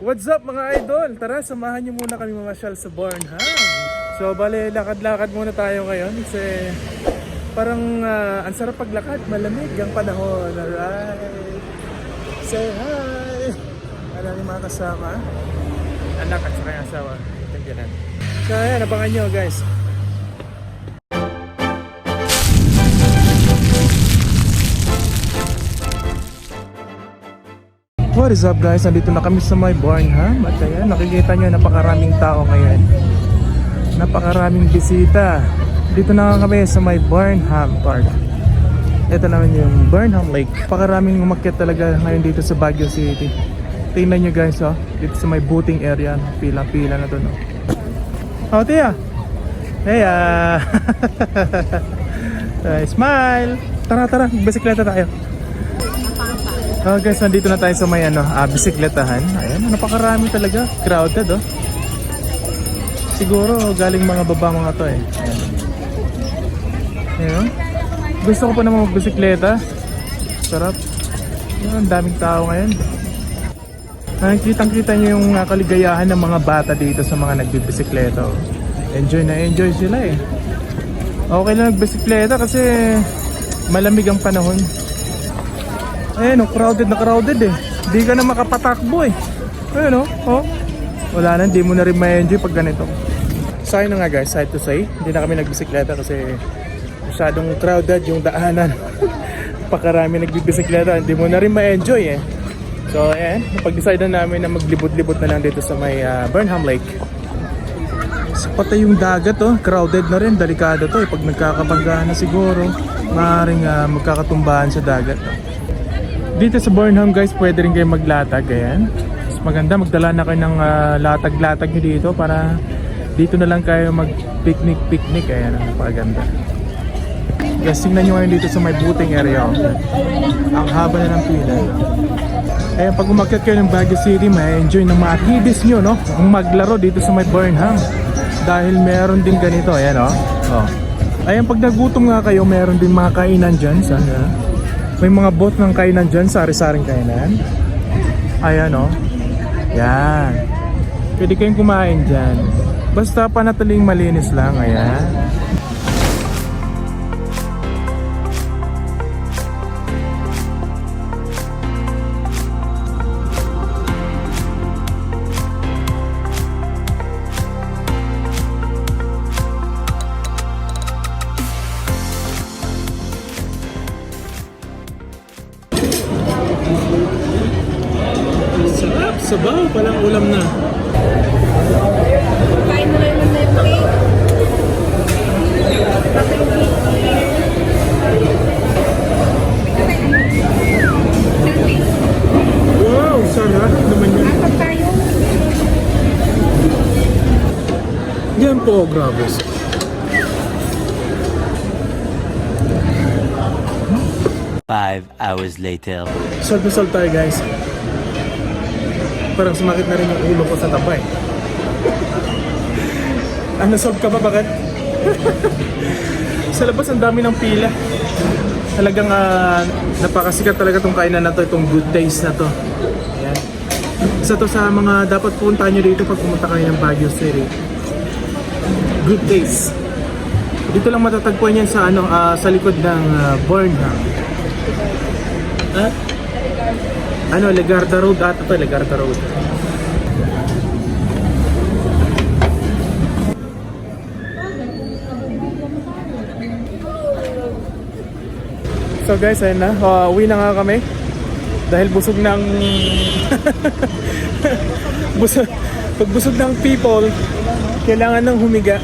What's up mga idol? Tara, samahan niyo muna kami mamasyal sa Burnham. So bale, lakad-lakad muna tayo ngayon kasi parang ang sarap paglakad, malamig ang panahon. Alright. Say hi! Ano yung mga kasama? Anak at saka yung asawa. Tanggalan. So ayan, abangan nyo guys. What is up guys? Nandito na kami sa may Burnham. At ayan, nakikita nyo napakaraming tao ngayon. Napakaraming bisita. Dito na kami sa may Burnham Park. Ito naman yung Burnham Lake. Napakaraming umakyat talaga ngayon dito sa Baguio City. Tingnan nyo guys, oh. Dito sa may boating area. Pila-pila na to, no? Oh, Tia! Heya! Smile! Tara, tara. Bisikleta tayo. Oh guys, nandito na tayo sa may bisikletahan. Ayan, napakarami talaga. Crowded, oh. Siguro galing mga baba mga to eh. Ayan. Ayan. Gusto ko pa naman magbisikleta. Sarap. Ayan, daming tao ngayon. Kitang-kita nyo yung kaligayahan ng mga bata dito sa mga nagbibisikleta, oh. Enjoy na enjoy sila eh. Okay lang nagbisikleta kasi malamig ang panahon. Ayan, crowded na crowded eh. Di ka na makapatakbo eh. Ayan, oh. Wala na, di mo na rin ma-enjoy pag ganito. Sayang na nga guys, side to say, hindi na kami nagbisikleta kasi masyadong crowded yung daanan. Pakarami nagbibisikleta, hindi mo na rin ma-enjoy eh. So ayan, napag-decide na namin na maglibot-libot na lang dito sa may Burnham Lake. Patay yung dagat, oh. Crowded na rin, delikado to eh. Pag nagkakabanggahan na siguro, maaaring magkakatumbahan sa dagat. Dito sa Burnham guys, pwede rin kayo maglatag. Ayan. Mas maganda, magdala na kayo ng latag-latag nyo dito para dito na lang kayo mag-picnic-picnic. Ayan, napakaganda. Guys, tingnan nyo ngayon dito sa may boating area. Ang haba na ng pila. Ayan, pag umakyat kayo ng Baguio City, may enjoy ng mga kiddies nyo, no? Ang maglaro dito sa may Burnham. Dahil meron din ganito. Ayan, oh. Ayan, pag nagutom nga kayo, meron din mga kainan dyan. Sana. May mga boat ng kainan dyan, sari-saring kainan. Ayan, oh. Yan. Pwede kayong kumain dyan. Basta panatiling malinis lang. Ayan. Sarap, sabaw, palang ulam na. Kain mo lang ng lemon. Wow, sarap naman yun. Apat tayo. Yan po, grabe. Five hours later. Solve na solve tayo guys. Parang sumakit na rin yung ulo ko sa tabay. Nasolve ka ba? Bakit? Sa labas ang dami ng pila. Talagang napakasikat talaga itong kainan na to. Itong Good Days na to. Ayan. Isa to sa mga dapat puntahan nyo dito pag pumunta kayo ng Baguio City. Good Days. Dito lang matatagpuan yan sa sa likod ng Burnham. Legarda Road ata to, Legarda Road. So guys, ayun na, uwi na nga kami. Dahil busog ng pag busog ng people, kailangan ng humiga.